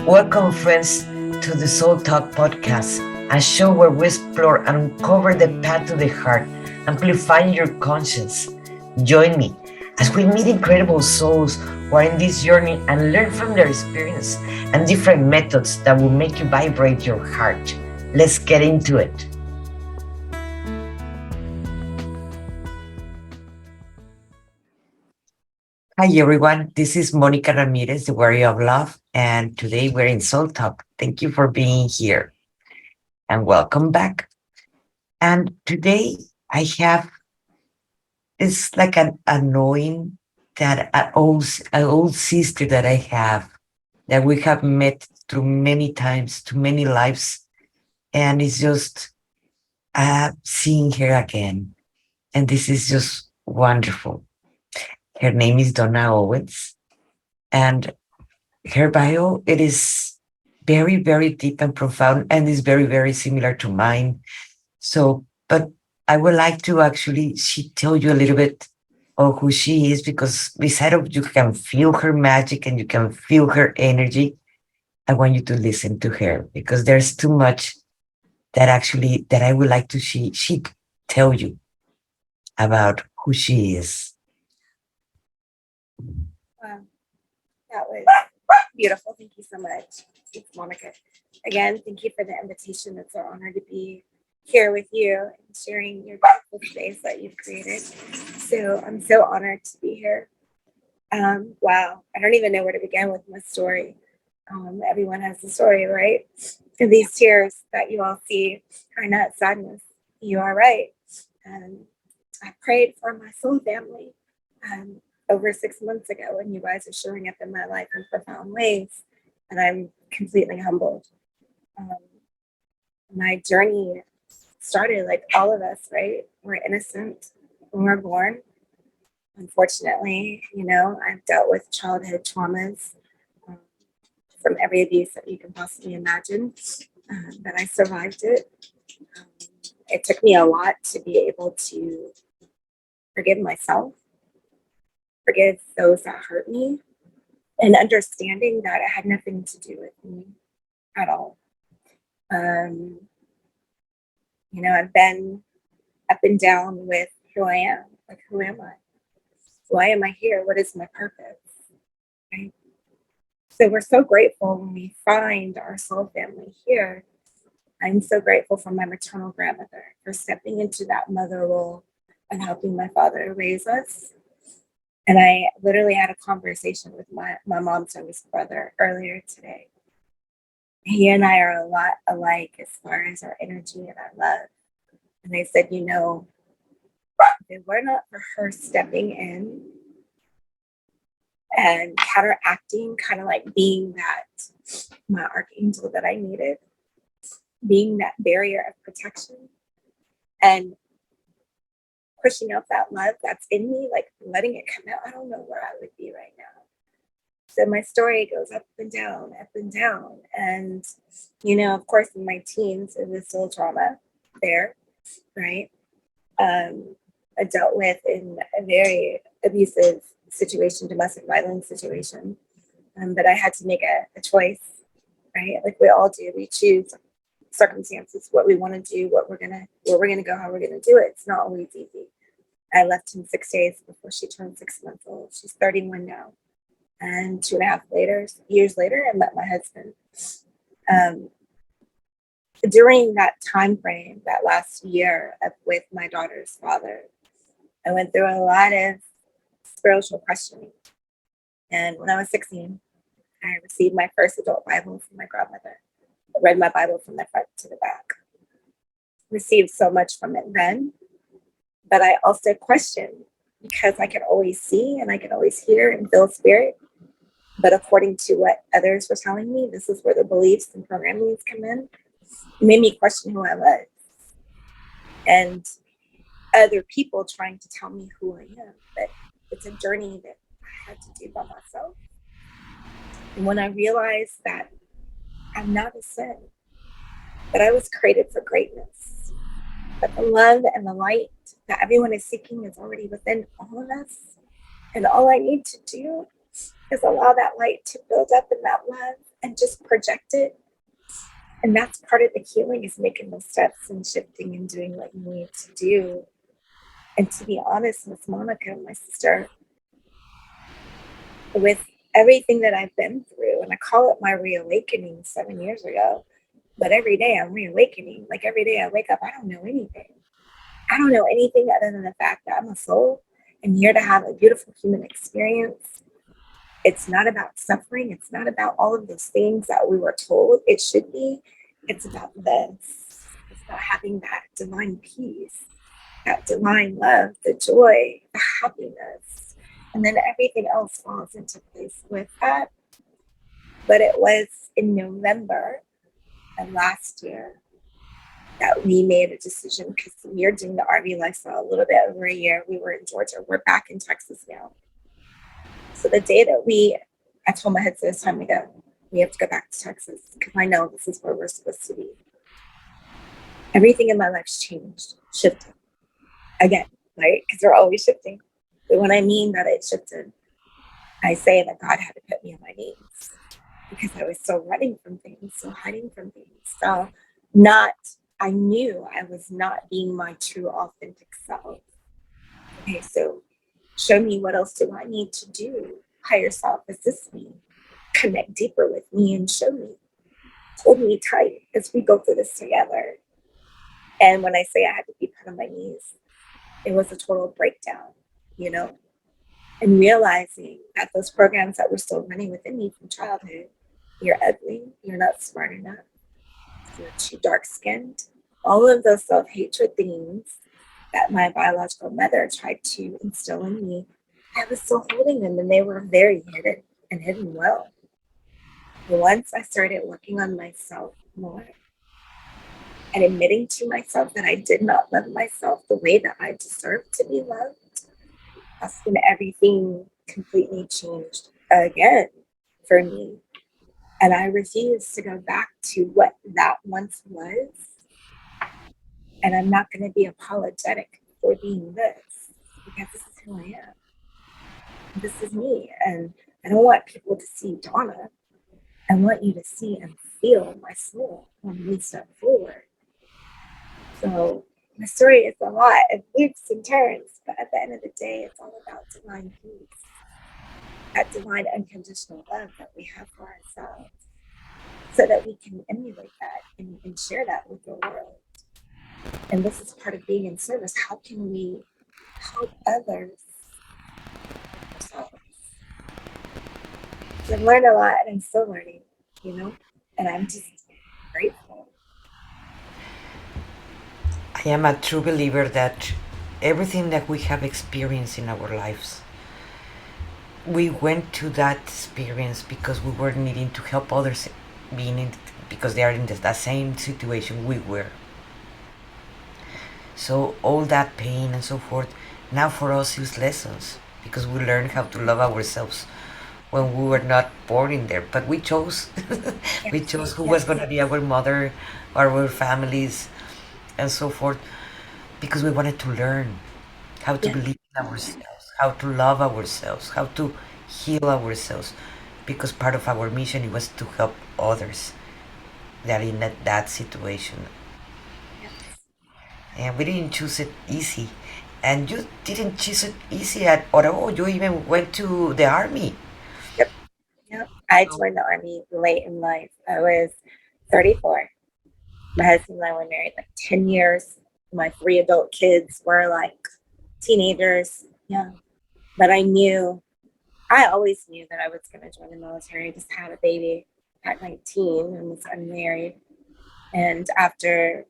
Welcome, friends, to the Soul Talk podcast, a show where we explore and uncover the path to the heart, amplifying your conscience. Join me as we meet incredible souls who are in this journey and learn from their experience and different methods that will make you vibrate your heart. Let's get into it. Hi, everyone. This is Monica Ramirez, the Warrior of Love, and today we're in Soul Talk. Thank you for being here and welcome back. And today I have it's like an annoying that an old sister that I have that we have met through many times, to many lives, and it's just seeing her again, and this is just wonderful. Her name is Donna Owens, and her bio it is very very deep and profound, and is very very similar to mine. So, but I would like to actually she tell you a little bit of who she is, because beside of you can feel her magic and you can feel her energy. I want you to listen to her because there's too much that I would like to she tell you about who she is. Wow, that was beautiful. Thank you so much. Thanks, Monica. Again, thank you for the invitation. It's an honor to be here with you and sharing your beautiful space that you've created. So I'm so honored to be here. Wow, I don't even know where to begin with my story. Everyone has a story, right? And these tears that you all see are not sadness. You are right. Um, I prayed for my soul family over 6 months ago, and you guys are showing up in my life in profound ways, and I'm completely humbled. Um, my journey started like all of us, right? We're innocent when we're born. Unfortunately, I've dealt with childhood traumas um, from every abuse that you can possibly imagine, but I survived it. Um, it took me a lot to be able to forgive myself, forgive those that hurt me, and understanding that it had nothing to do with me at all. Um, I've been up and down with who I am. Like, who am I? Why am I here? What is my purpose? Right? So we're so grateful when we find our soul family here. I'm so grateful for my maternal grandmother for stepping into that mother role and helping my father raise us. And I literally had a conversation with my mom's youngest brother earlier today. He and I are a lot alike as far as our energy and our love. And I said, if it were not for her stepping in and counteracting, kind of like being my archangel that I needed, being that barrier of protection and pushing out that love that's in me, like letting it come out, I don't know where I would be right now. So my story goes up and down, up and down. And, of course, in my teens, it was still trauma there, right? I dealt with in a very abusive situation, domestic violence situation. But I had to make a choice, right? Like we all do. We choose circumstances, what we want to do, where we're gonna go, how we're gonna do it. It's not always easy. I left him 6 days before she turned 6 months old. She's 31 now. And 2.5 years later, I met my husband. During that time frame, that last year with my daughter's father, I went through a lot of spiritual questioning. And when I was 16, I received my first adult Bible from my grandmother. I read my Bible from the front to the back. Received so much from it then, but I also questioned because I could always see and I could always hear and feel spirit. But according to what others were telling me, this is where the beliefs and programmings come in. It made me question who I was. And other people trying to tell me who I am. But it's a journey that I had to do by myself. And when I realized that I'm not a sin, that I was created for greatness, that the love and the light that everyone is seeking is already within all of us. And all I need to do is allow that light to build up in that love and just project it. And that's part of the healing, is making those steps and shifting and doing what you need to do. And to be honest, Miss Monica, my sister, with everything that I've been through, and I call it my reawakening 7 years ago, but every day I'm reawakening. Like every day I wake up, I don't know anything. I don't know anything other than the fact that I'm a soul and here to have a beautiful human experience. It's not about suffering. It's not about all of those things that we were told it should be. It's about this. It's about having that divine peace, that divine love, the joy, the happiness. And then everything else falls into place with that. But it was in November of last year that we made a decision, because we are doing the RV lifestyle a little bit over a year. We were in Georgia. We're back in Texas now. So the day that I told my husband it's time to go. We have to go back to Texas because I know this is where we're supposed to be. Everything in my life's changed, shifted again, right? Because they're always shifting. But when I mean that it shifted, I say that God had to put me on my knees because I was so running from things, so hiding from things. So I knew I was not being my true authentic self. Okay, so show me, what else do I need to do? Higher self, assist me, connect deeper with me, and show me. Hold me tight as we go through this together. And when I say I had to be put on my knees, it was a total breakdown, you know, and realizing that those programs that were still running within me from childhood, you're ugly, you're not smart enough, you're too dark skinned, all of those self-hatred things that my biological mother tried to instill in me, I was still holding them, and they were very hidden and hidden well. But once I started working on myself more and admitting to myself that I did not love myself the way that I deserved to be loved, that's when everything completely changed again for me. And I refuse to go back to what that once was. And I'm not going to be apologetic for being this, because this is who I am. This is me. And I don't want people to see Donna. I want you to see and feel my soul when we step forward. So my story is a lot of loops and turns, but at the end of the day, it's all about divine peace, that divine unconditional love that we have for ourselves, so that we can emulate that and share that with the world. And this is part of being in service. How can we help others ourselves? So I've learned a lot, and I'm still learning, and I'm just grateful. I am a true believer that everything that we have experienced in our lives, we went to that experience because we were needing to help others, being in, because they are in the same situation we were. So all that pain and so forth now for us is lessons, because we learn how to love ourselves when we were not born in there, but we chose. We Yes, chose who was yes, going to be our mother, our families, and so forth, because we wanted to learn how to yeah, believe in ourselves, how to love ourselves, how to heal ourselves, because part of our mission, it was to help others that in that situation. yes. And we didn't choose it easy. And you didn't choose it easy at all. You even went to the army. Yep, yep. I joined the army late in life. I was 34. My husband and I were married like 10 years. My three adult kids were like teenagers. Yeah. But I always knew that I was going to join the military. I just had a baby at 19 and was unmarried. And after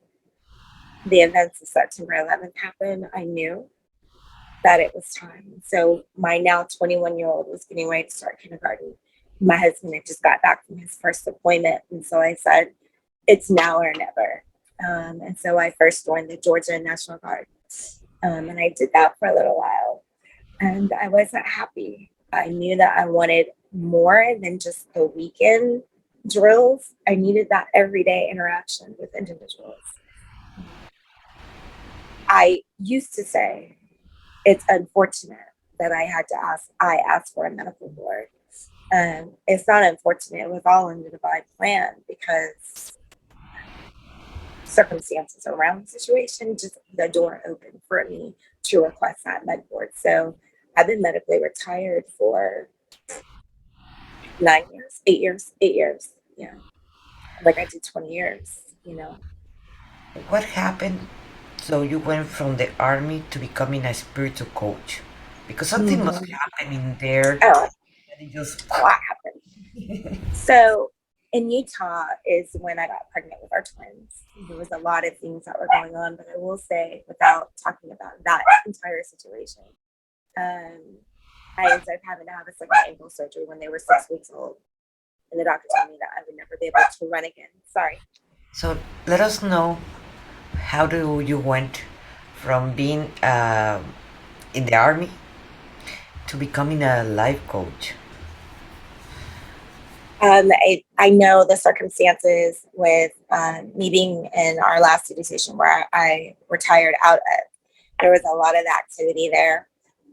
the events of September 11th happened, I knew that it was time. So my now 21-year-old was getting ready to start kindergarten. My husband had just got back from his first deployment. And so I said, it's now or never. And so I first joined the Georgia National Guard. And I did that for a little while. And I wasn't happy. I knew that I wanted more than just the weekend drills. I needed that everyday interaction with individuals. I used to say it's unfortunate that I asked for a medical board. It's not unfortunate. It was all in the divine plan because circumstances around the situation, just the door opened for me to request that med board. So I've been medically retired for 9 years, 8 years, 8 years. Yeah. Like I did 20 years, you know. What happened? So you went from the army to becoming a spiritual coach because something must Mm-hmm. happen in there. Oh, And it just a lot happened. So in Utah is when I got pregnant with our twins. There was a lot of things that were going on, but I will say, without talking about that entire situation, um, I ended up having to have a second ankle surgery when they were 6 weeks old. And the doctor told me that I would never be able to run again. Sorry. so let us know how do you went from being in the army to becoming a life coach. I know the circumstances with me being in our last city station where I retired out of. There was a lot of activity there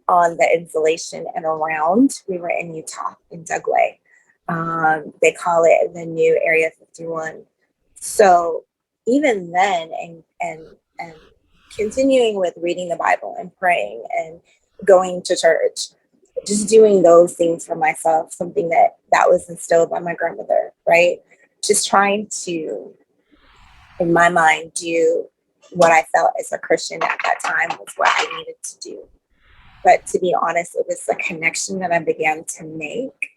on the installation and around. We were in Utah, in Dugway. They call it the new Area 51. So even then, and continuing with reading the Bible and praying and going to church, just doing those things for myself, something that was instilled by my grandmother, right? Just trying to, in my mind, do what I felt as a Christian at that time was what I needed to do. But to be honest, it was a connection that I began to make,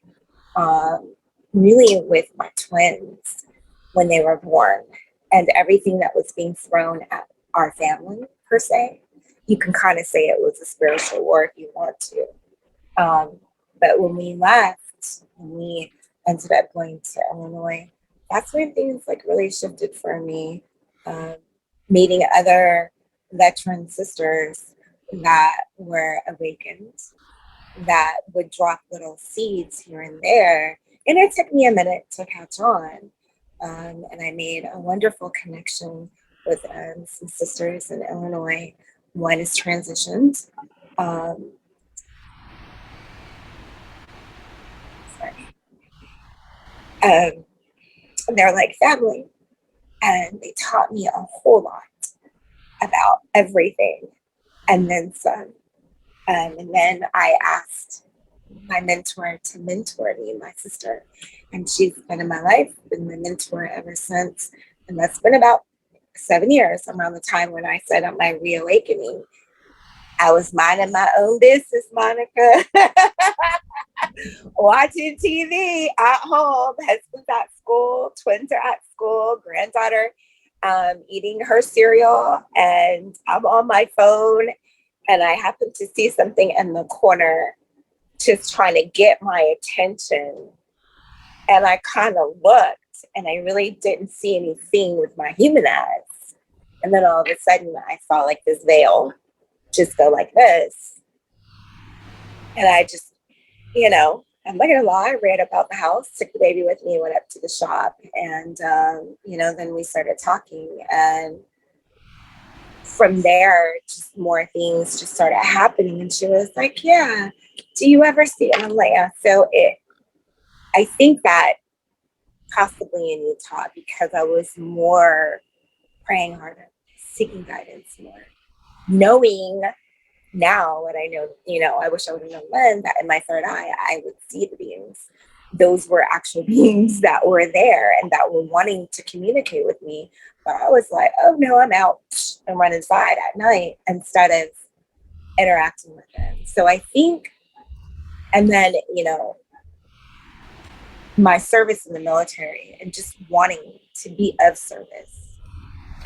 um, really with my twins when they were born, and everything that was being thrown at our family, per se. You can kind of say it was a spiritual war if you want to. Um, but when we left, and we ended up going to Illinois, that's when things like really shifted for me. Um, Meeting other veteran sisters that were awakened, that would drop little seeds here and there. And it took me a minute to catch on. And I made a wonderful connection with some sisters in Illinois. One is transitioned. Um, sorry. They're like family. And they taught me a whole lot about everything and then some. And then I asked my mentor to mentor me, my sister. And she's been in my life, been my mentor ever since. And that's been about 7 years, around the time when I said on my reawakening. I was minding my own business, Monica. Watching TV at home, husband's at school, twins are at school, granddaughter eating her cereal, and I'm on my phone. And I happen to see something in the corner just trying to get my attention. And I kind of looked and I really didn't see anything with my human eyes. And then all of a sudden I saw like this veil just go like this. And I just, I'm not gonna lie, I ran about the house, took the baby with me, went up to the shop, and then we started talking. And from there, just more things just started happening. And she was like, "Yeah, do you ever see it?" And I'm like, "Yeah." I think that possibly in Utah because I was more praying harder, seeking guidance more, knowing now what I know, I wish I would have known then that in my third eye, I would see the beings. Those were actual beings that were there and that were wanting to communicate with me. But I was like, oh no, I'm out and run inside at night instead of interacting with them. So I think, and then, my service in the military and just wanting to be of service.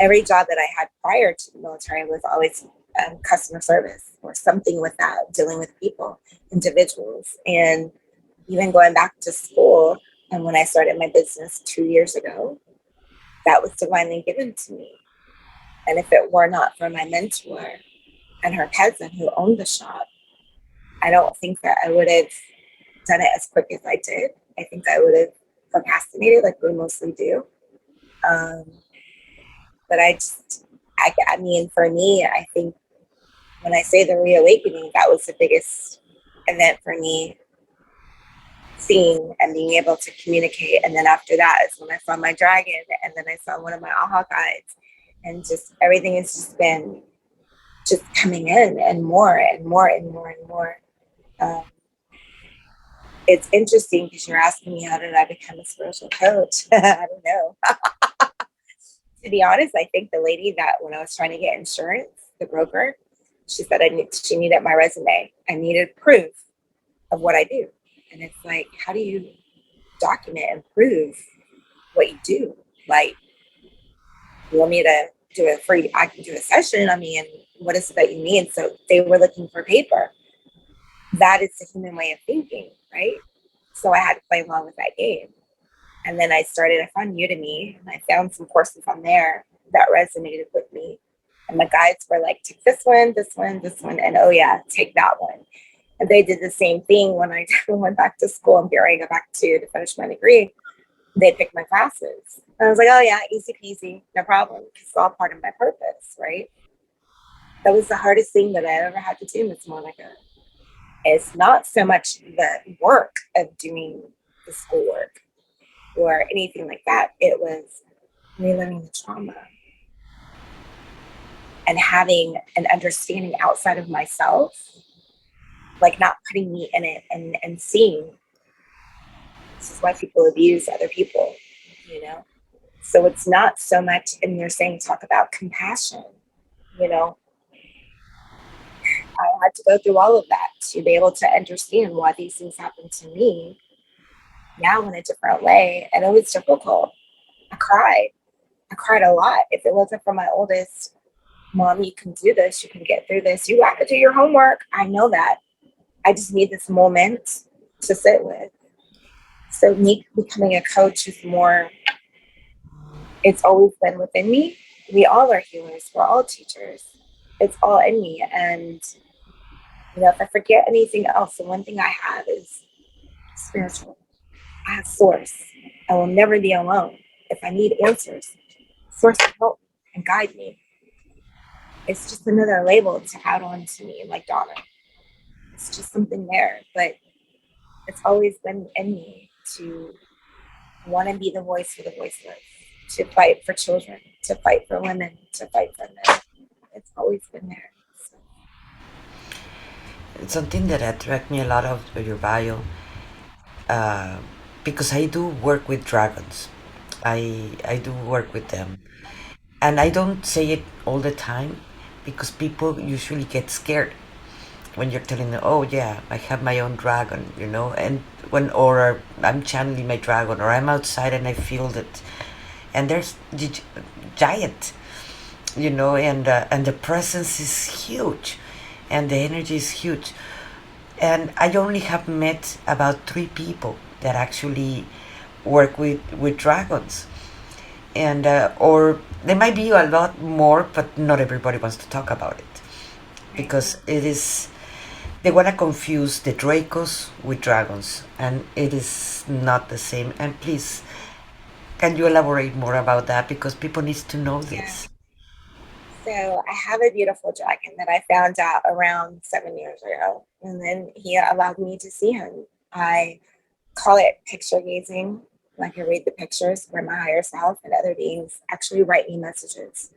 Every job that I had prior to the military was always customer service or something with that, dealing with people, individuals. And even going back to school, and when I started my business 2 years ago, that was divinely given to me. And if it were not for my mentor and her cousin who owned the shop, I don't think that I would have done it as quick as I did. I think I would have procrastinated like we mostly do. Um, but I mean, for me, I think when I say the reawakening, that was the biggest event for me seeing and being able to communicate. And then after that is when I saw my dragon, and then I saw one of my aha guides, and just everything has just been just coming in and more and more and more and more. Um, it's interesting because you're asking me how did I become a spiritual coach? I don't know. To be honest, I think the lady that when I was trying to get insurance, the broker, she said she needed my resume. I needed proof of what I do. And it's like, how do you document and prove what you do? Like, you want me to do it free? I can do a session. I mean, what is it that you need? So they were looking for paper. That is the human way of thinking, right? So I had to play along with that game. And then I found Udemy, and I found some courses on there that resonated with me. And my guides were like, take this one, this one, this one, and oh yeah, take that one. And they did the same thing when I went back to school and here I go back to finish my degree. They picked my classes. And I was like, oh yeah, easy peasy, no problem. It's all part of my purpose, right? That was the hardest thing that I ever had to do, Miss Monica. It's not so much the work of doing the schoolwork or anything like that. It was reliving the trauma and having an understanding outside of myself, like not putting me in it and seeing this is why people abuse other people, you know? So it's not so much, and you're saying talk about compassion, you know? I had to go through all of that to be able to understand why these things happen to me now in a different way. And it was difficult. I cried. I cried a lot. If it wasn't for my oldest, Mom, you can do this. You can get through this. You have to do your homework. I know that. I just need this moment to sit with. So me becoming a coach is more, it's always been within me. We all are healers. We're all teachers. It's all in me. And, if I forget anything else, the one thing I have is spiritual. I have source. I will never be alone. If I need answers, source will help and guide me. It's just another label to add on to me, like Donna. It's just something there. But it's always been in me to want to be the voice for the voiceless, to fight for children, to fight for women, to fight for men. It's always been there. So, It's something that attract me a lot of your bio, uh, because I do work with dragons. I do work with them, and I don't say it all the time because people usually get scared when you're telling them, "Oh yeah, I have my own dragon," and or I'm channeling my dragon, or I'm outside and I feel that, and there's giant, and the presence is huge, and the energy is huge, and I only have met about 3 people that actually work with dragons, and or there might be a lot more, but not everybody wants to talk about it right. because it is they want to confuse the Dracos with dragons, and it is not the same. And please, can you elaborate more about that because people need to know Yeah. this? So I have a beautiful dragon that I found out around 7 years ago. And then he allowed me to see him. I call it picture gazing. Like I read the pictures where my higher self and other beings actually write me messages.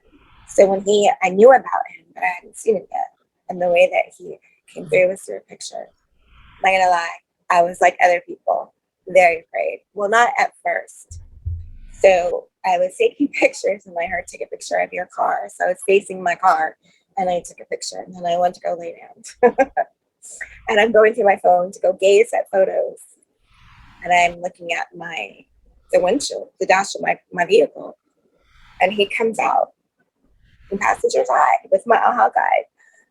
So I knew about him, but I hadn't seen him yet. And the way that he came through was through a picture. I'm not gonna lie, I was like other people, very afraid. Well, not at first. So I was taking pictures and I heard take a picture of your car. So I was facing my car and I took a picture and then I went to go lay down. And I'm going through my phone to go gaze at photos. And I'm looking at the windshield, the dash of my vehicle. And he comes out in passenger side with my aha guide.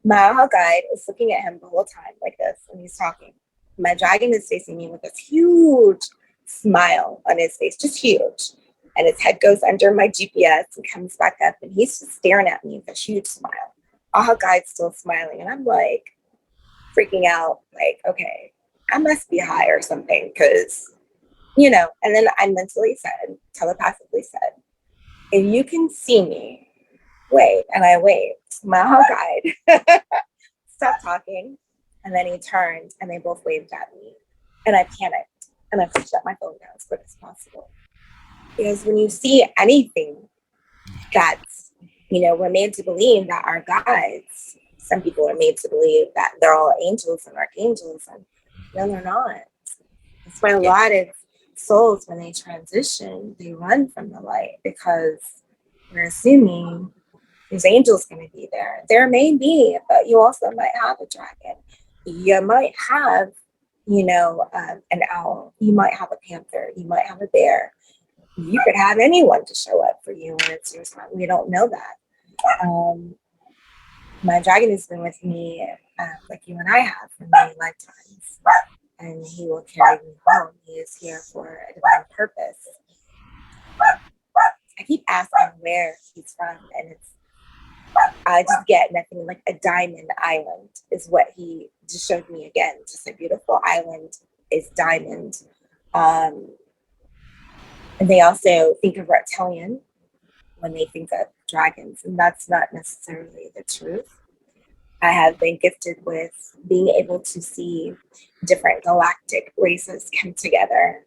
My aha guide is looking at him the whole time like this, and he's talking. My dragon is facing me with this huge smile on his face, just huge. And his head goes under my GPS and comes back up, and he's just staring at me with a huge smile. Aha guide's still smiling, and I'm like freaking out, like, okay, I must be high or something, because And then I mentally said, telepathically said, if you can see me, wait. And I waved. My aha guide stopped talking. And then he turned and they both waved at me. And I panicked. and I shut my phone down as quick as possible. Because when you see anything that's, we're made to believe that our guides, some people are made to believe that they're all angels and archangels, and no, they're not. That's why a Yeah. lot of souls, when they transition, they run from the light because we're assuming there's angels going to be there. There may be, but you also might have a dragon. You might have, an owl. You might have a panther. You might have a bear. You could have anyone to show up for you when it's your time. We don't know that. My dragon has been with me, like you and I have, for many lifetimes, and he will carry me home. He is here for a divine purpose. I keep asking where he's from, and I just get nothing. Like a diamond island is what he just showed me again. Just a beautiful island is diamond. And they also think of reptilian when they think of dragons, and that's not necessarily the truth. I have been gifted with being able to see different galactic races come together.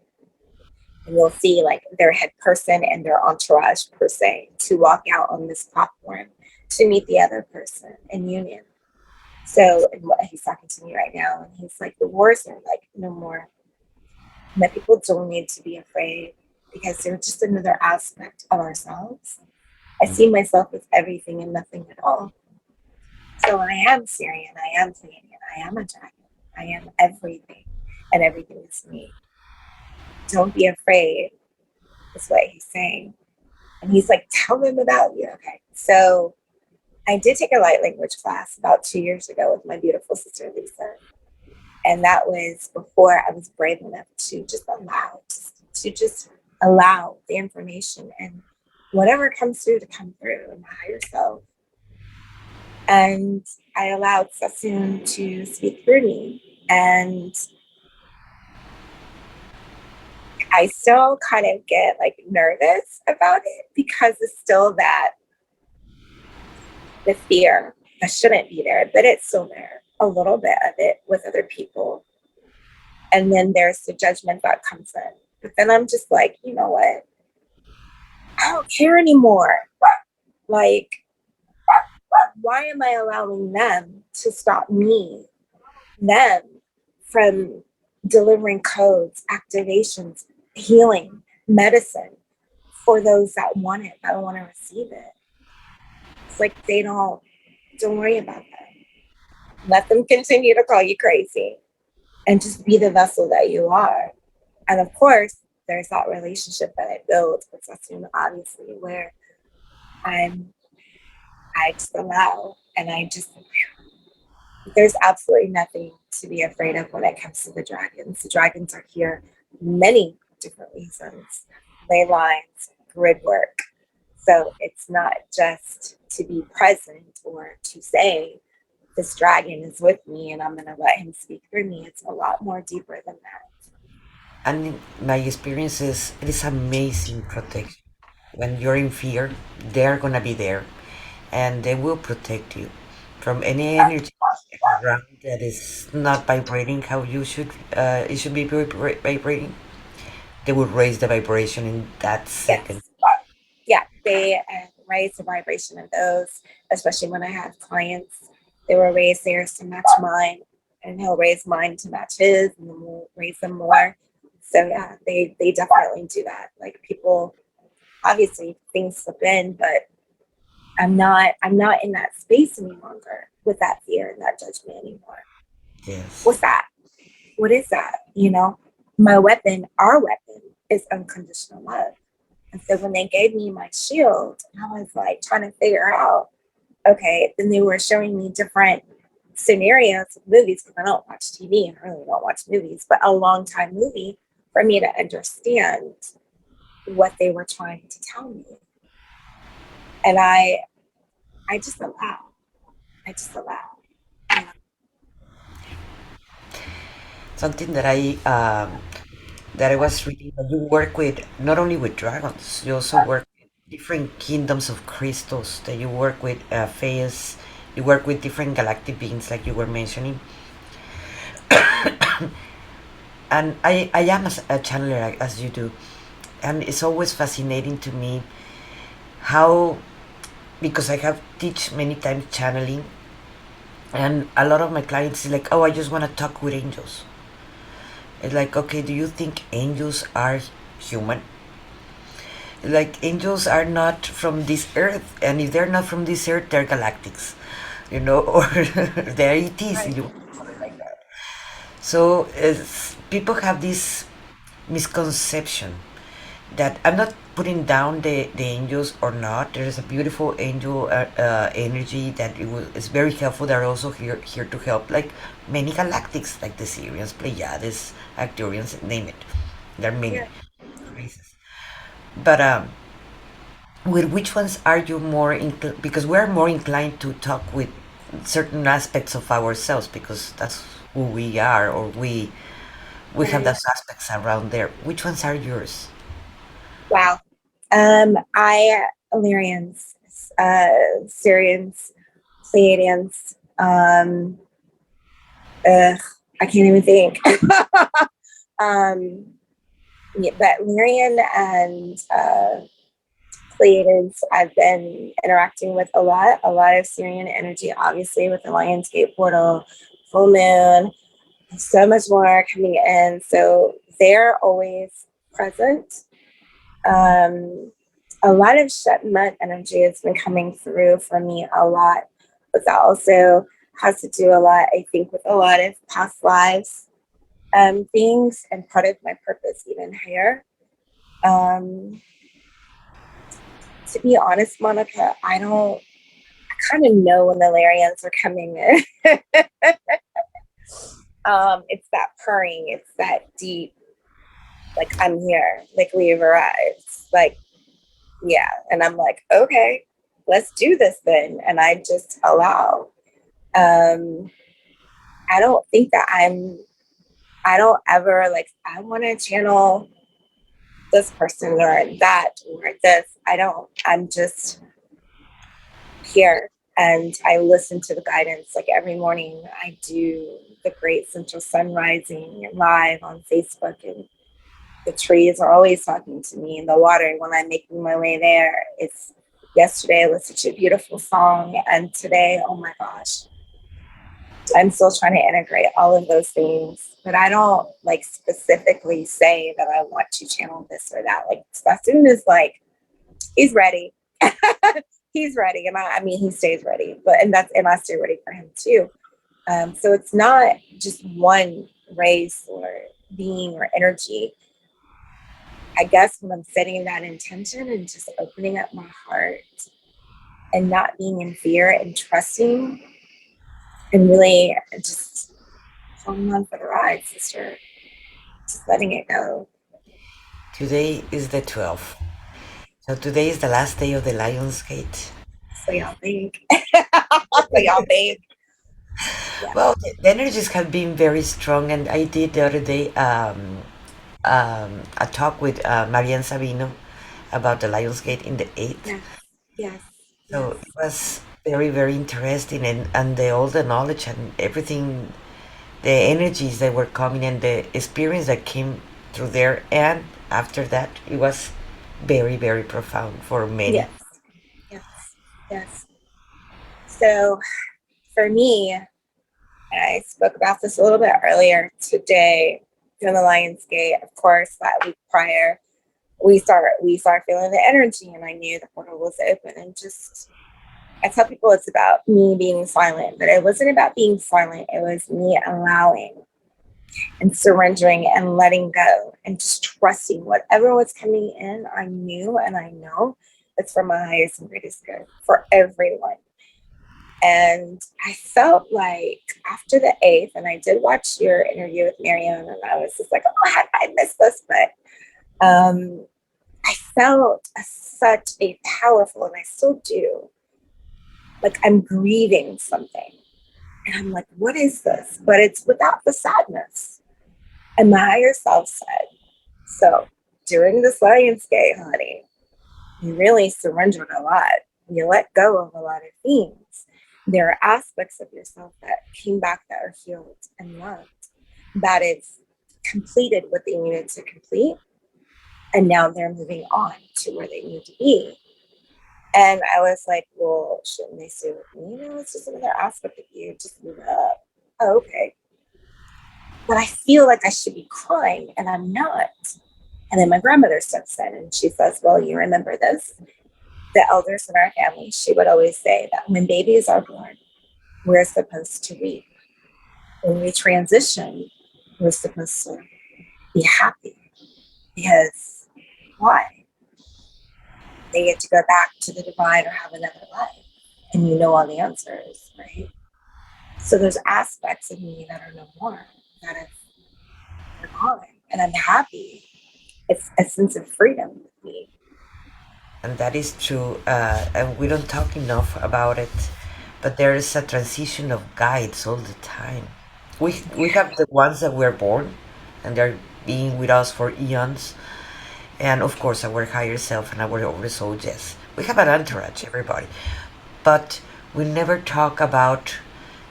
And you'll see like their head person and their entourage per se to walk out on this platform to meet the other person in union. So, and what he's talking to me right now, and he's like, the wars are like no more. And that people don't need to be afraid because they're just another aspect of ourselves. I see myself as everything and nothing at all. So I am Syrian, I am Canadian, I am a dragon, I am everything, and everything is me. Don't be afraid, is what he's saying. And he's like, tell them about you. Okay. So I did take a light language class about 2 years ago with my beautiful sister, Lisa. And that was before I was brave enough to just allow the information and whatever comes through to come through in my higher self. And I allowed Sassoon to speak through me. And I still kind of get like nervous about it because it's still that the fear that shouldn't be there, but it's still there, a little bit of it with other people. And then there's the judgment that comes in. But then I'm just like, you know what? I don't care anymore. Like, why am I allowing them to stop me, them, from delivering codes, activations, healing, medicine for those that want it, that want to receive it? It's like they don't worry about that. Let them continue to call you crazy and just be the vessel that you are. And of course, there's that relationship that I built with Sassoon, obviously, where I just allow and there's absolutely nothing to be afraid of when it comes to the dragons. The dragons are here many different reasons, ley lines, grid work. So it's not just to be present or to say, this dragon is with me and I'm going to let him speak through me. It's a lot more deeper than that. And in my experience is it is amazing protection. When you're in fear, they're gonna be there, and they will protect you from any energy around that is not vibrating how you should. It should be vibrating. They will raise the vibration in that second. Yes. Yeah, they raise the vibration of those, especially when I have clients. They will raise theirs to match mine, and he'll raise mine to match his, and then we'll raise them more. So yeah, they definitely do that. Like people, obviously things slip in, but I'm not in that space any longer with that fear and that judgment anymore. Yes. What's that? What is that? My weapon, our weapon, is unconditional love. And so when they gave me my shield, I was like trying to figure out, okay, then they were showing me different scenarios of movies because I don't watch TV and I really don't watch movies, but a long time movie for me to understand what they were trying to tell me. And I just allow. I just allow. You know? Something that I was reading that you work with not only with dragons, you also work with different kingdoms of crystals. That you work with fays, you work with different galactic beings, like you were mentioning. And I am a channeler as you do, and it's always fascinating to me how, because I have teach many times channeling, and a lot of my clients is like, oh, I just want to talk with angels. It's like, okay, do you think angels are human? Like, angels are not from this earth, and if they're not from this earth, they're galactics, or they're ETs, Right. you call it like that. So people have this misconception that I'm not putting down the angels or not. There is a beautiful angel energy that is very helpful. They're also here to help, like many galactics, like the Syrians, Pleiades, Arcturians, name it. There are many Yeah. races. But with which ones are you more because we're more inclined to talk with certain aspects of ourselves because that's who we are, or we have Right. those aspects around there. Which ones are yours? Wow. I Illyrians, Syrians, Pleiadians. I can't even think. um, yeah, but Lyrian and Pleiadians I've been interacting with a lot of Syrian energy, obviously with the Lionsgate portal, full moon, so much more coming in. So they're always present. Um, a lot of Shetmut energy has been coming through for me a lot, but that also has to do a lot, I think, with a lot of past lives things and part of my purpose even here. Um, to be honest, Monica, I kind of know when the Larians are coming in. It's that purring, it's that deep, like, I'm here, like, we've arrived. Like, yeah. And I'm like, okay, let's do this then. And I just allow. Um, I don't think that I don't ever like, I want to channel this person or that or this. I don't. I'm just here and I listen to the guidance. Like every morning, I do the Great Central Sun Rising live on Facebook, and the trees are always talking to me. And the water, when I'm making my way there, it's yesterday I listened to a beautiful song, and today, oh my gosh, I'm still trying to integrate all of those things. But I don't like specifically say that I want to channel this or that. Like as soon as like he's ready. He's ready, and I mean he stays ready, but and I stay ready for him too. So it's not just one race or being or energy. I guess when I'm setting that intention and just opening up my heart and not being in fear and trusting and really just holding on for the ride, sister, just letting it go. Today is the 12th. So today is the last day of the Lion's Gate. So y'all think, so y'all think, yeah, Well, the energies have been very strong, and I did the other day a talk with Marianne Sabino about the Lion's Gate in the 8th. yes, yes, So yes, it was very, very interesting, and all the knowledge and everything, the energies that were coming and the experience that came through there. And after that, it was very, very profound for many. yes, yes, yes. So for me, and I spoke about this a little bit earlier today during the Lionsgate. Of course, that week prior, we start feeling the energy, and I knew the portal was open. And just I tell people it's about me being silent, but it wasn't about being silent. It was me allowing and surrendering and letting go and just trusting whatever was coming in. I knew and I know it's for my highest and greatest good for everyone. And I felt like after the 8th, and I did watch your interview with Marianne, and I was just like, oh, how did I miss this? But I felt such a powerful, and I still do, like I'm grieving something. And I'm like, what is this? But it's without the sadness. And my higher self said, so during this Lionsgate, honey, you really surrendered a lot. You let go of a lot of things. There are aspects of yourself that came back that are healed and loved. That is completed what they needed to complete, and now they're moving on to where they need to be. And I was like, well, shouldn't they stay with me? It's just another aspect of you. Just move up. Oh, okay. But I feel like I should be crying, and I'm not. And then my grandmother steps in and she says, well, you remember this? The elders in our family, she would always say that when babies are born, we're supposed to weep. When we transition, we're supposed to be happy. Because why? They get to go back to the divine or have another life. And you know all the answers, right? So there's aspects of me that are no more, that are gone. And I'm happy. It's a sense of freedom with me. And that is true. And we don't talk enough about it. But there is a transition of guides all the time. We have the ones that were born, and they're being with us for eons. And of course, our higher self and our oversoul, yes. We have an entourage, everybody. But we never talk about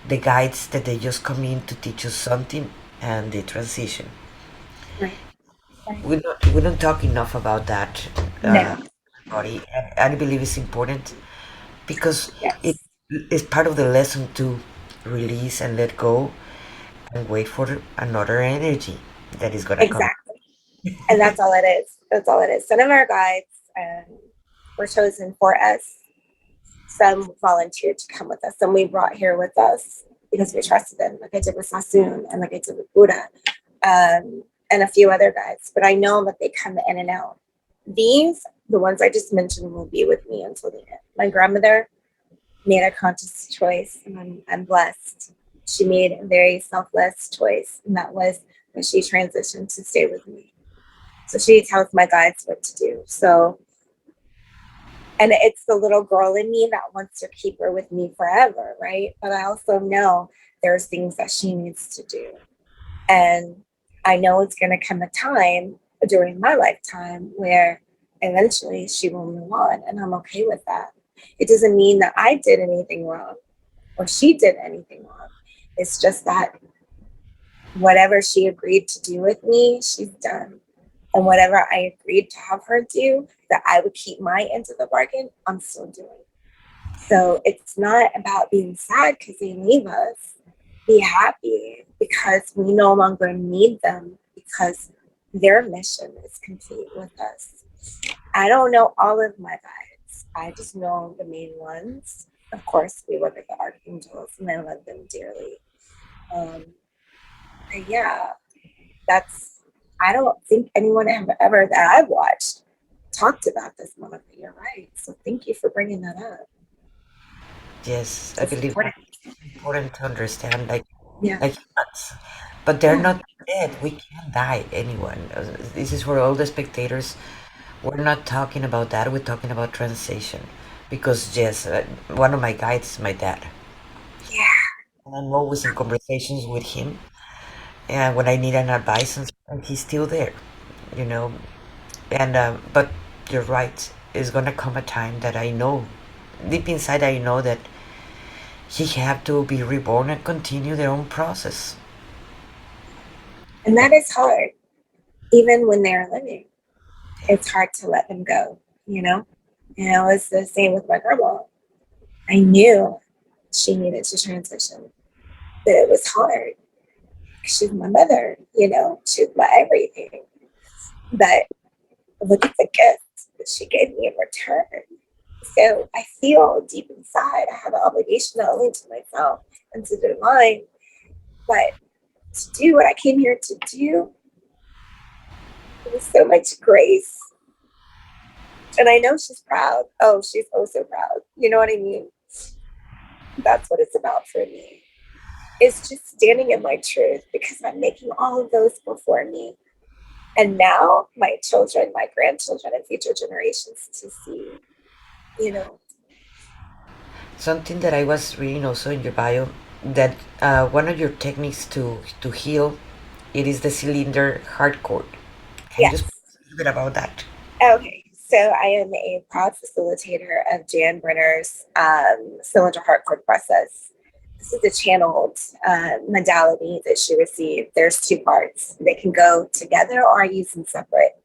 the guides that they just come in to teach us something and the transition. Right. Right. We don't talk enough about that, No. body, and I believe it's important because it Yes. is part of the lesson to release and let go and wait for another energy that is gonna come. Exactly. And that's all it is. That's all it is. Some of our guides were chosen for us. Some volunteered to come with us. Some we brought here with us because we trusted them, like I did with Sassoon and like I did with Buddha, and a few other guides. But I know that they come in and out. These, the ones I just mentioned, will be with me until the end. My grandmother made a conscious choice, and I'm blessed. She made a very selfless choice, and that was when she transitioned to stay with me. So she tells my guides what to do. So, and it's the little girl in me that wants to keep her with me forever, right? But I also know there's things that she needs to do. And I know it's going to come a time during my lifetime where eventually she will move on, and I'm okay with that. It doesn't mean that I did anything wrong or she did anything wrong. It's just that whatever she agreed to do with me, she's done. And whatever I agreed to have her do, that I would keep my end of the bargain, I'm still doing. So it's not about being sad because they leave us. Be happy because we no longer need them because their mission is complete with us. I don't know all of my guides. I just know the main ones. Of course, we work with the archangels and I love them dearly. Um, but yeah, that's, I don't think anyone have ever that I've watched talked about this, Monica. You're right. So thank you for bringing that up. Yes, I It's believe important. it's important to understand, Yeah. like humans, but they're Yeah. not dead. We can't die, anyone. This is for all the spectators. We're not talking about that. We're talking about transition, because yes, one of my guides is my dad, Yeah. and I'm always in conversations with him. And when I need an advice, and he's still there, you know. And but you're right. It's gonna come a time that I know, deep inside, I know that he have to be reborn and continue their own process. And that is hard, even when they're living. It's hard to let them go, you know? And it was the same with my grandma. I knew she needed to transition, but it was hard. She's my mother, she's my everything. But look at the gift that she gave me in return. So I feel deep inside I have an obligation not only to myself and to the divine, but to do what I came here to do with so much grace. And I know she's proud. Oh, she's oh so proud. You know what I mean? That's what it's about for me. It's just standing in my truth because I'm making all of those before me. And now my children, my grandchildren, and future generations to see, you know. Something that I was reading also in your bio, that one of your techniques to heal, it is the cylinder Heartcord. Can you just Yes. speak a little bit about that? Okay. So I am a proud facilitator of Jan Brenner's cylinder Heartcord process. this is a channeled modality that she received. There's two parts. They can go together or use them separate.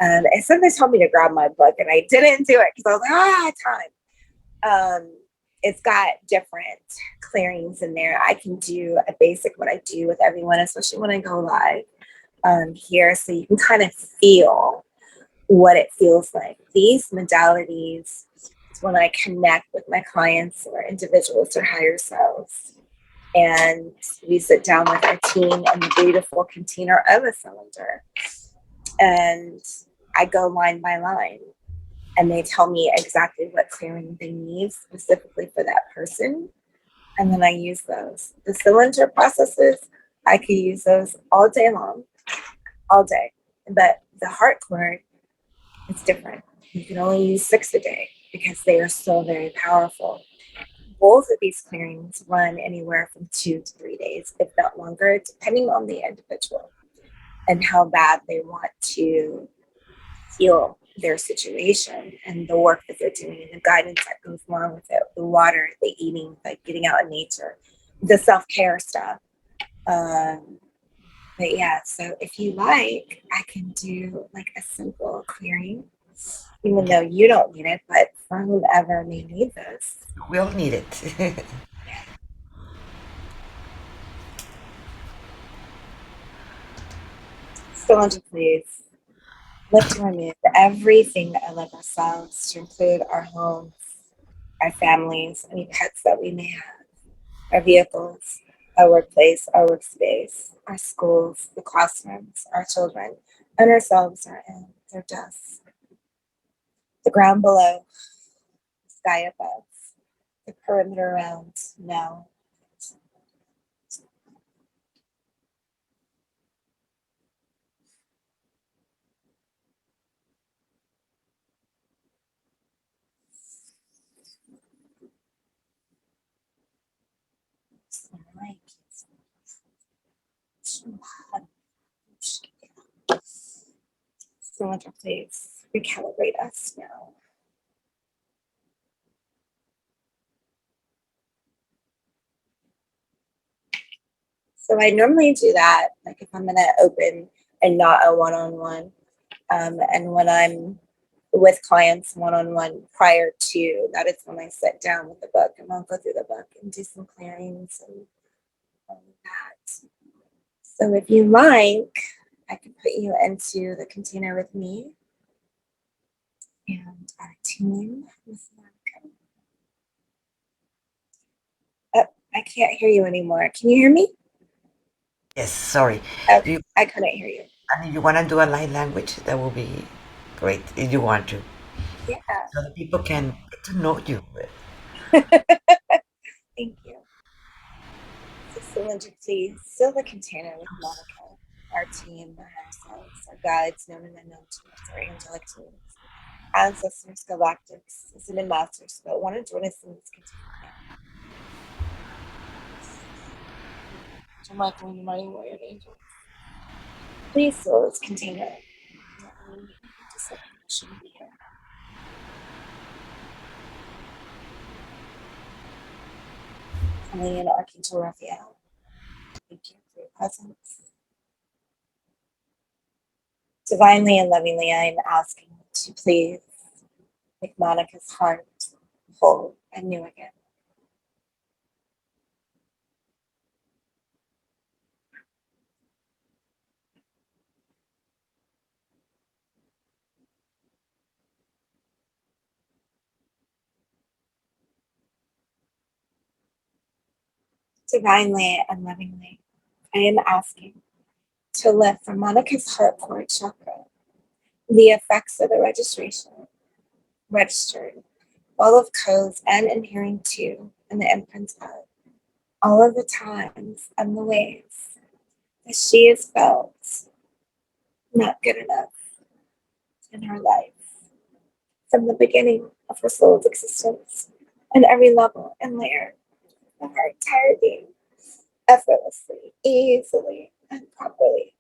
And somebody told me to grab my book, and I didn't do it because I was like, time. It's got different clearings in there. I can do a basic what I do with everyone, especially when I go live here, so you can kind of feel what it feels like. These modalities is when I connect with my clients or individuals or higher selves. And we sit down with our team in the beautiful container of a cylinder. And I go line by line. And they tell me exactly what clearing they need specifically for that person. And then I use those. The cylinder processes, I could use those all day long, all day. But the Heartcord, it's different. You can only use 6 a day because they are so very powerful. Both of these clearings run anywhere from 2 to 3 days, if not longer, depending on the individual and how bad they want to heal their situation and the work that they're doing and the guidance that goes along with it, the water, the eating, like getting out in nature, the self-care stuff. But yeah, so if you like, I can do like a simple clearing, even though you don't need it, but for whomever may need this. We all need it. Cylinder, please. Lift and remove everything that I love ourselves, to include our homes, our families, any pets that we may have, our vehicles, our workplace, our workspace, our schools, the classrooms, our children, and ourselves are in their dust. The ground below, the sky above, the perimeter around, now. Cylinder, please recalibrate us now. So I normally do that, like if I'm going to open and not a one-on-one, and when I'm with clients one-on-one prior to that, is when I sit down with the book and I'll go through the book and do some clearings and all of that. So if you like, I can put you into the container with me and our team. Oh, I can't hear you anymore. Can you hear me? Yes, sorry. Oh, Do you, I couldn't hear you. and if you want to do a light language, that will be great if you want to. Yeah. So that people can get to know you. Thank you. So cylinder, please fill the container with Monica, our team, our ourselves, our guides, known and unknown to us, our angelic teams, ancestors, galactics, ascended masters, but want to join us in this container. So Michael, you mighty warrior angels, please fill this container. Just like permission to be here. Calling in Archangel Raphael. Thank you for your presence. Divinely and lovingly, I am asking to please make Monica's heart whole and new again. Divinely and lovingly, I am asking to lift from Monica's Heartcord chakra the effects of the registration, registered, all of codes and adhering to, and the imprints of all of the times and the ways that she has felt not good enough in her life from the beginning of her soul's existence and every level and layer of her entire being, effortlessly, easily, and properly.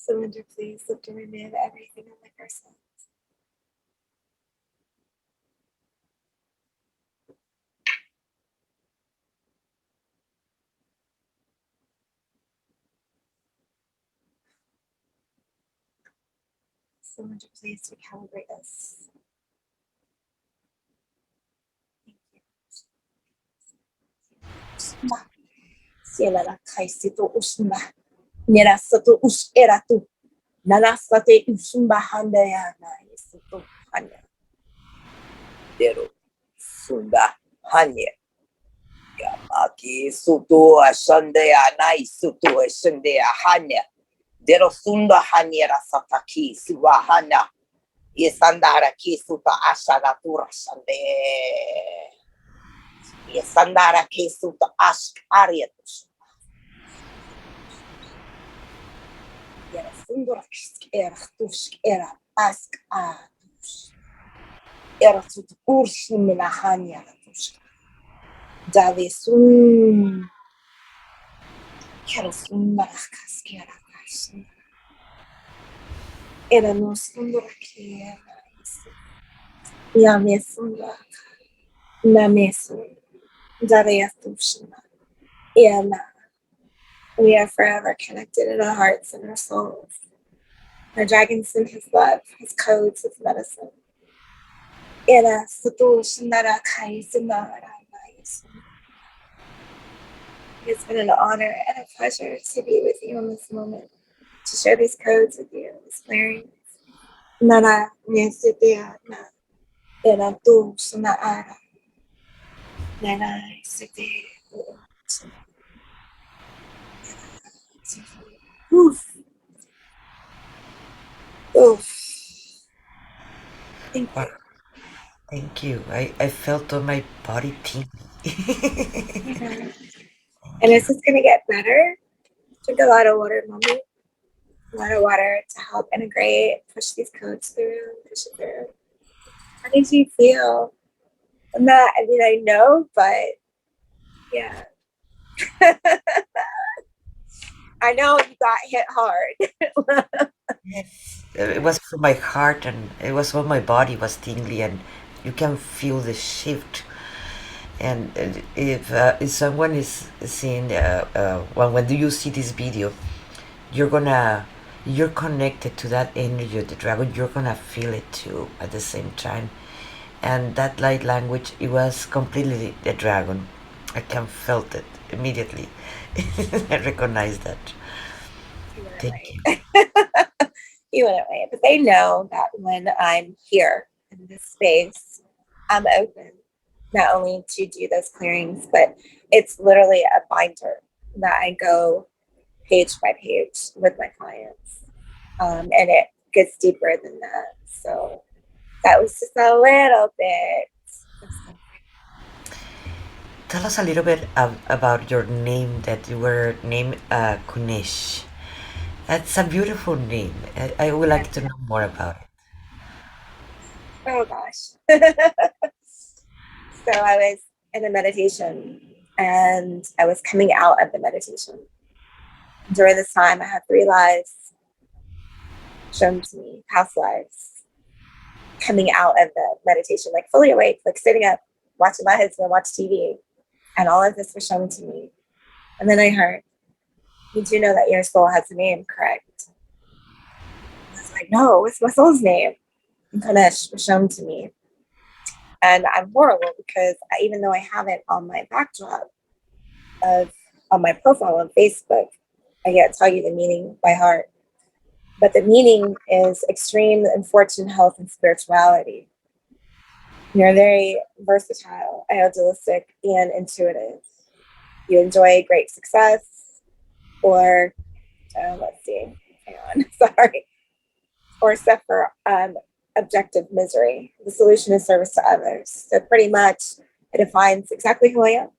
Surrender, please. Lift and remove everything unlike ourselves. Surrender, please recalibrate us. Thank you. Siela kaisito usma. Nerasato us eratu. Nanasate usumba handayana. Isuto hanya. Dero. Sunda hanya. Yamaki suto ashandayana. Isuto ashandayana. Dero sunda hanya rasataki suwahana. Yesandara kisuta asharatura shande. Yesandara kisuta ashk ariatus. Era sundura era tusk era ask atus. Era tut urshimina hanya tusk. Dali sun. Kera sundara kaskera kasin. Era no sundura kera. Yame sundara. Namesu. Daria tushina. Ena. We are forever connected in our hearts and our souls. Our dragons send his love, his codes, his medicine. It's been an honor and a pleasure to be with you in this moment, to share these codes with you, these clearings. Nara Nesitia Era Tu Sunaara Nana Siti. Oof. Oof. Thank Wow, you. thank you. I felt on my body tingling. Yeah. And it's just gonna get better. Drink a lot of water, mommy. A lot of water to help integrate, push these codes through, push it through. How did you feel? I know, but yeah. I know you got hit hard. Yes, it was from my heart and it was all my body was tingly, and you can feel the shift. And if someone is seeing, when do you see this video, you're gonna, you're connected to that energy of the dragon. You're gonna feel it too at the same time. And that light language, it was completely the dragon. I can felt it immediately. I recognize that. You went Thank you. away. You went away. But they know that when I'm here in this space, I'm open not only to do those clearings, but it's literally a binder that I go page by page with my clients. And it gets deeper than that. So that was just a little bit of something. Tell us a little bit about your name, that you were named Kunesh. That's a beautiful name. I would like to know more about it. Oh gosh. So I was in a meditation and I was coming out of the meditation. During this time, I had 3 lives shown to me, past lives, coming out of the meditation, like fully awake, like sitting up, watching my husband watch TV. And all of this was shown to me. And then I heard, you do know that your soul has a name, correct? I was like, no, what's my soul's name? And Ganesh was shown to me. And I'm horrible because even though I have it on my backdrop of on my profile on Facebook, I can't tell you the meaning by heart. But the meaning is extreme in fortune, health, and spirituality. You're very versatile, idealistic, and intuitive. You enjoy great success, or let's see, hang on, sorry, or suffer objective misery. The solution is service to others. So pretty much it defines exactly who I am.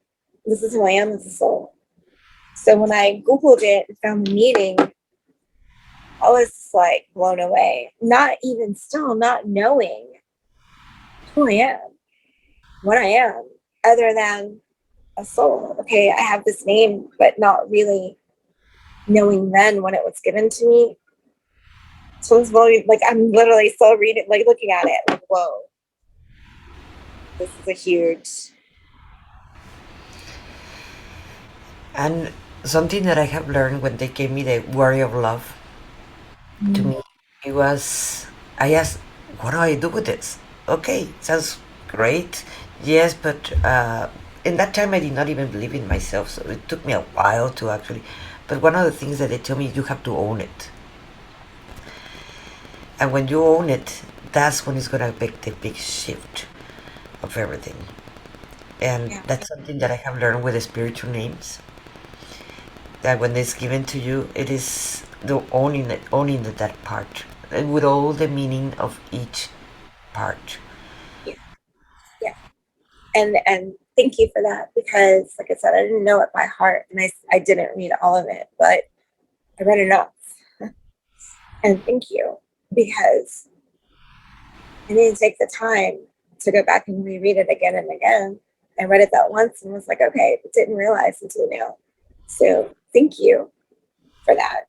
This is who I am as a soul. So when I Googled it and found the meaning, I was like blown away. Not even still not knowing who I am, what I am, other than a soul. Okay, I have this name, but not really knowing then when it was given to me So this volume, like I'm literally still reading, like looking at it, like whoa, this is a huge. And something that I have learned when they gave me the worry of love, to me, it was, I asked, what do I do with this? Okay, sounds great. Yes, but in that time I did not even believe in myself, so it took me a while to actually. But one of the things that they tell me, you have to own it. And when you own it, that's when it's going to make the big shift of everything. And Yeah, that's something that I have learned with the spiritual names. That when it's given to you, it is the owning that part, with all the meaning of each part. yeah, yeah. And thank you for that because, like I said, I didn't know it by heart, and I didn't read all of it, but I read enough. And thank you because I didn't take the time to go back and reread it again and again. I read it that once and was like, okay, but didn't realize until now. So thank you for that.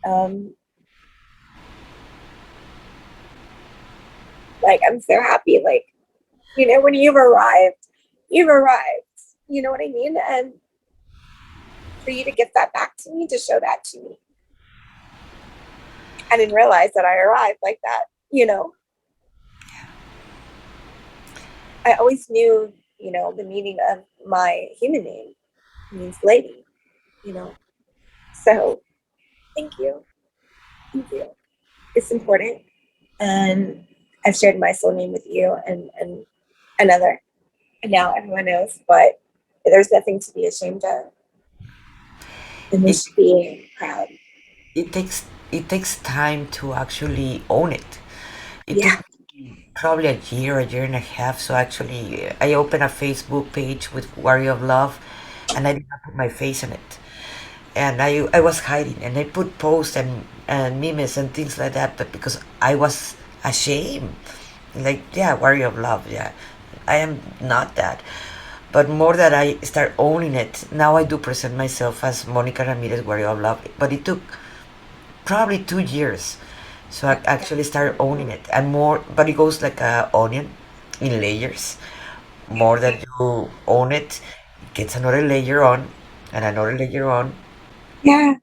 Um, like I'm so happy. Like, when you've arrived. You know what I mean? And for you to get that back to me, to show that to me. I didn't realize that I arrived like that. I always knew, the meaning of my human name means lady, you know. So thank you. Thank you. It's important. And I've shared my soul name with you and another. And now everyone knows, but there's nothing to be ashamed of. And we It should be proud. it takes time to actually own it. It took Yeah. probably a year and a half. So actually, I opened a Facebook page with Warrior of Love, and I did not put my face in it. And I was hiding, and I put posts and memes and things like that, but because I was ashamed. Like, yeah, Warrior of Love, yeah. I am not that. But more that I start owning it, now I do present myself as Monica Ramirez, Warrior of Love. But it took probably 2 years. So I actually started owning it. And more, but it goes like a onion in layers. More that you own it, it gets another layer on, and another layer on. Yeah.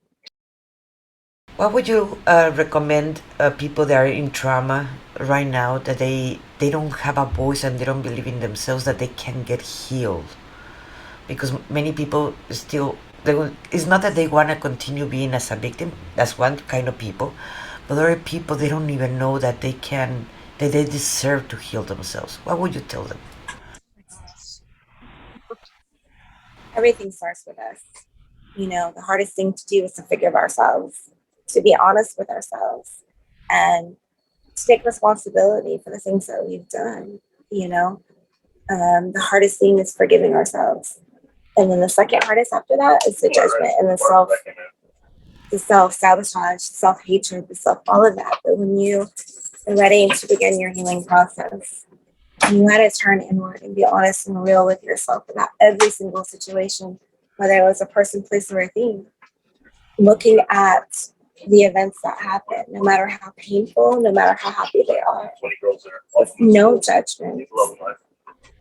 What would you recommend people that are in trauma right now, that they don't have a voice and they don't believe in themselves, that they can get healed? Because many people still, it's not that they want to continue being as a victim. That's one kind of people, but there are people, they don't even know that they deserve to heal themselves. What would you tell them? Everything starts with us. The hardest thing to do is to forgive ourselves, to be honest with ourselves, and to take responsibility for the things that we've done. You know, the hardest thing is forgiving ourselves, and then the second hardest after that is the judgment and the self sabotage, self hatred, the self all of that. But when you are ready to begin your healing process, you let it turn inward and be honest and real with yourself about every single situation, whether it was a person, place, or a thing. Looking at the events that happen, no matter how painful, no matter how happy they are, with no judgment,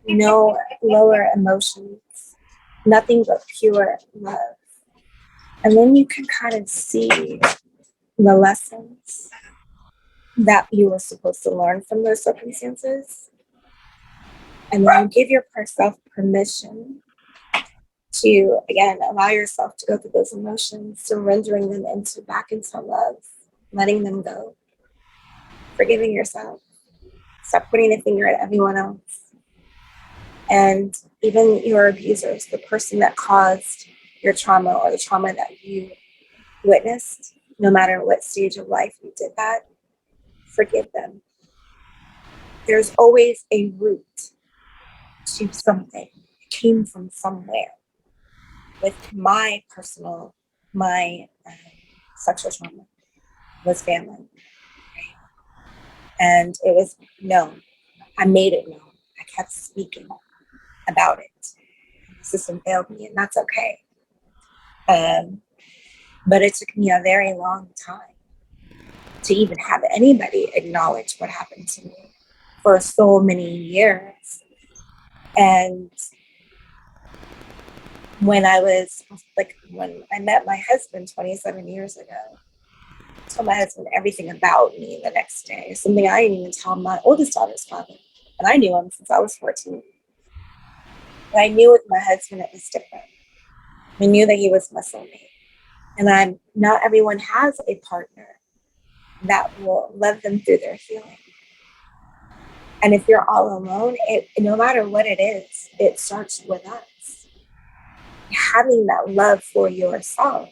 no lower emotions, nothing but pure love. And then you can kind of see the lessons that you were supposed to learn from those circumstances. And then you give yourself permission to, again, allow yourself to go through those emotions, surrendering them back into love, letting them go, forgiving yourself. Stop pointing a finger at everyone else. And even your abusers, the person that caused your trauma or the trauma that you witnessed, no matter what stage of life you did that, forgive them. There's always a root to something. It came from somewhere. With my sexual trauma was family. And it was known. I made it known. I kept speaking about it. The system failed me, and that's okay. But it took me a very long time to even have anybody acknowledge what happened to me for so many years. And when I met my husband 27 years ago, I told my husband everything about me the next day, something I didn't even tell my oldest daughter's father. And I knew him since I was 14. But I knew with my husband it was different. I knew that he was my soulmate. And not everyone has a partner that will love them through their healing. And if you're all alone, no matter what it is, it starts with us. Having that love for yourself,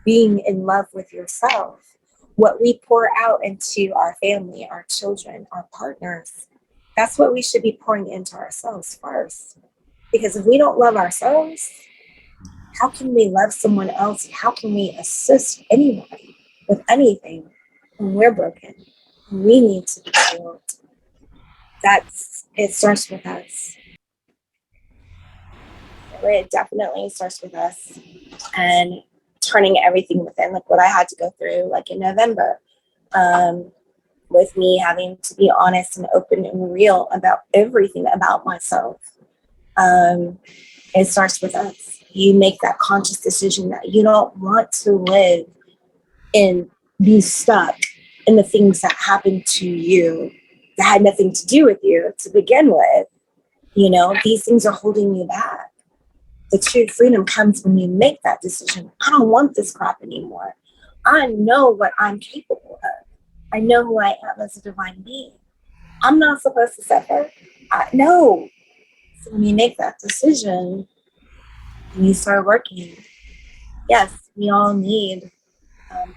being in love with yourself, what we pour out into our family, our children, our partners, that's what we should be pouring into ourselves first. Because if we don't love ourselves, how can we love someone else? How can we assist anybody with anything when we're broken? We need to be healed. It starts with us. So it definitely starts with us and turning everything within, like what I had to go through, like in November, um, with me having to be honest and open and real about everything about myself. Um, it starts with us. You make that conscious decision that you don't want to live and be stuck in the things that happened to you that had nothing to do with you to begin with. These things are holding you back. The true freedom comes when you make that decision. I don't want this crap anymore. I know what I'm capable of. I know who I am as a divine being. I'm not supposed to suffer. No. So when you make that decision and you start working, yes, we all need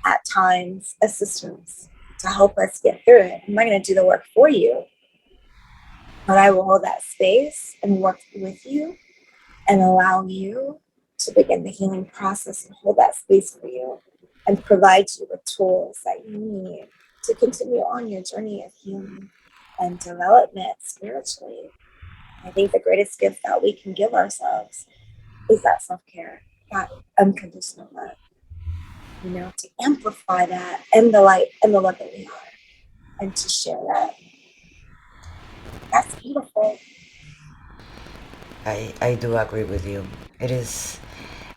at times assistance to help us get through it. I'm not going to do the work for you, but I will hold that space and work with you and allow you to begin the healing process and hold that space for you and provide you with tools that you need to continue on your journey of healing and development spiritually. I think the greatest gift that we can give ourselves is that self-care, that unconditional love, to amplify that and the light and the love that we are and to share that. That's beautiful. I do agree with you. It is,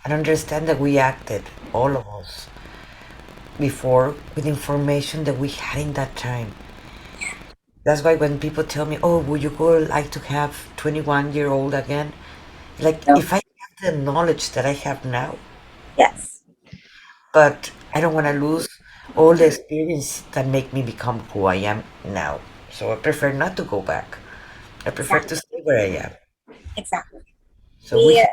and understand that we acted, all of us, before with information that we had in that time. That's why when people tell me, "Oh, would you go like to have 21-year-old again?" Like No, if I have the knowledge that I have now, yes. but I don't want to lose all the experience that make me become who I am now. So I prefer not to go back. I prefer to Exactly. stay where I am. Exactly. So we We, have,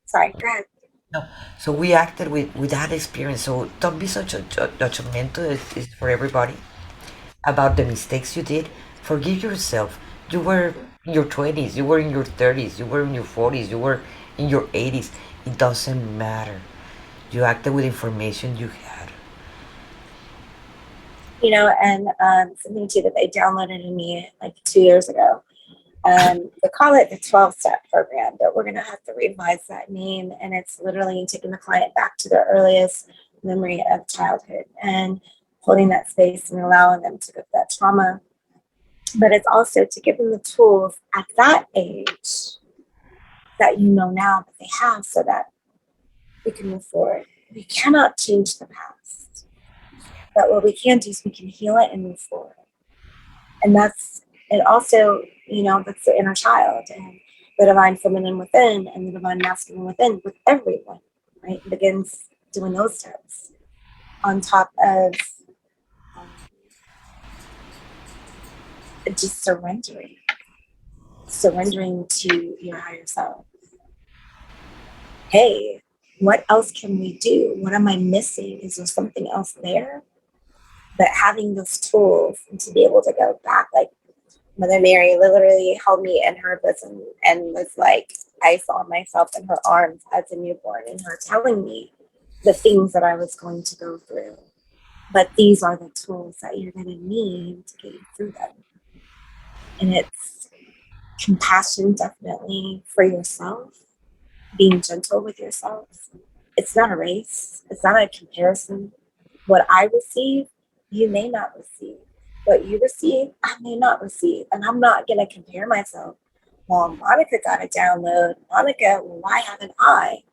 sorry, go ahead. no. So we acted with that experience. So don't be such a judgmental. It's for everybody about the mistakes you did. Forgive yourself. You were in your 20s. You were in your 30s. You were in your 40s. You were in your 80s. It doesn't matter. You acted with information you had. And something too that they downloaded in me like 2 years ago. They call it the 12-step program, but we're going to have to revise that name. And it's literally taking the client back to their earliest memory of childhood and holding that space and allowing them to go through that trauma. But it's also to give them the tools at that age that now that they have so that we can move forward. We cannot change the past, but what we can do is we can heal it and move forward. And that's it also, that's the inner child and the divine feminine within and the divine masculine within with everyone, right? It begins doing those steps on top of um, just surrendering to your higher self. Hey, what else can we do? What am I missing? Is there something else there? But having those tools and to be able to go back, like Mother Mary literally held me in her bosom and was like, I saw myself in her arms as a newborn and her telling me the things that I was going to go through. But these are the tools that you're going to need to get you through them. And it's compassion, definitely, for yourself, being gentle with yourself. It's not a race, it's not a comparison. What I receive you may not receive. What you receive, I may not receive. And I'm not going to compare myself. Well, Monica got a download. Monica, why haven't I?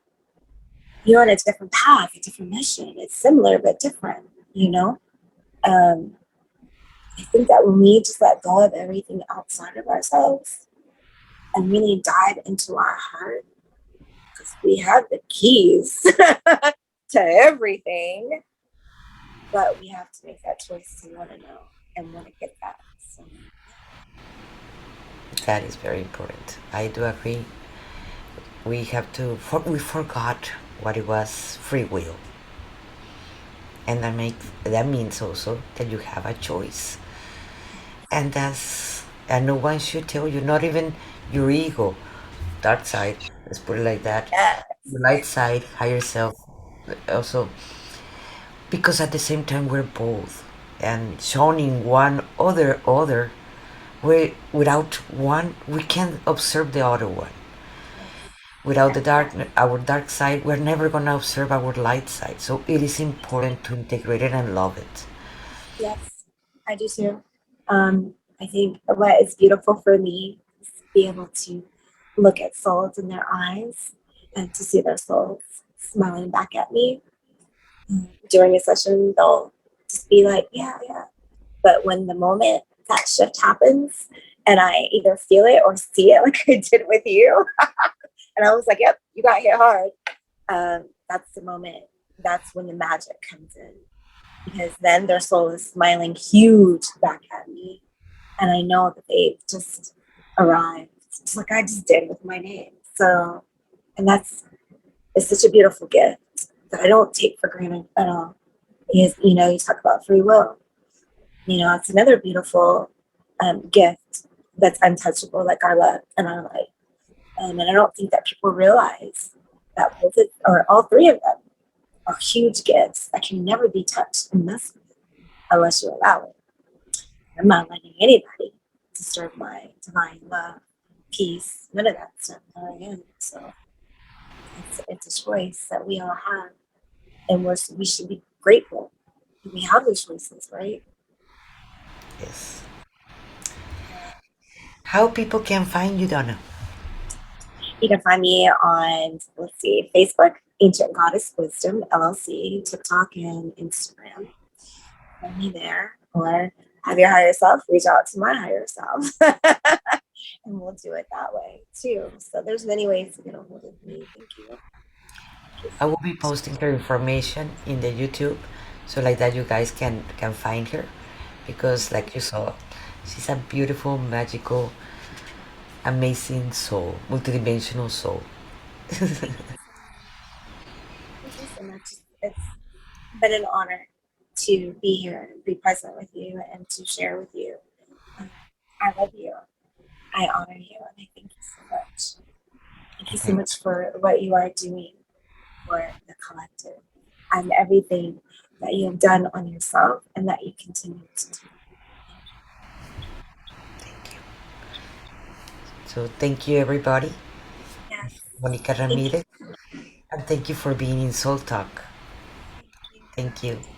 You're on a different path, a different mission. It's similar, but different, you know? Um, I think that when we just let go of everything outside of ourselves and really dive into our heart, because we have the keys to everything, but we have to make that choice to want to know and want to get that. So, That is very important. I do agree. We have to. We forgot what it was free will, and that means also that you have a choice, and no one should tell you, not even your ego, dark side. Let's put it like that. yeah, The light side, higher self, also, because at the same time we're both, and showing one other, without one we can't observe the other one. Without the dark, our dark side, we're never going to observe our light side. So it is important to integrate it and love it. yes, I do too. I think what is beautiful for me is to be able to look at souls in their eyes and to see their souls smiling back at me. During a session, they'll just be like, yeah, yeah. But when the moment that shift happens and I either feel it or see it, like I did with you, and I was like, yep, you got hit hard. That's the moment. That's when the magic comes in, because then their soul is smiling huge back at me. And I know that they've just arrived, just like I just did with my name. So, and it's such a beautiful gift that I don't take for granted at all. Because, you talk about free will. It's another beautiful gift that's untouchable, like our love and our light. And I don't think that people realize that both or all three of them are huge gifts that can never be touched and messed with unless you allow it. I'm not letting anybody disturb my divine love, peace, none of that stuff that I am. So it's a choice that we all have, and we should be grateful that we have those choices, right? Yes. How people can find you, Donna? You can find me on, let's see, Facebook, Ancient Goddess Wisdom LLC, TikTok, and Instagram. Find me there, or have your higher self reach out to my higher self, and we'll do it that way too. So there's many ways to get a hold of me. Thank you. I will be posting her information in the YouTube, so like that you guys can find her, because like you saw, she's a beautiful, magical, amazing soul, multidimensional soul. Thank you so much. Thank you so much. It's been an honor to be here and be present with you and to share with you. Um, I love you. I honor you, and I thank you so much. Thank you so much for what you are doing for the collective and everything that you have done on yourself and that you continue to do. Thank you. So thank you, everybody. Yes. Monica Thank Ramirez, you. and thank you for being in Soul Talk. Thank you. Thank you.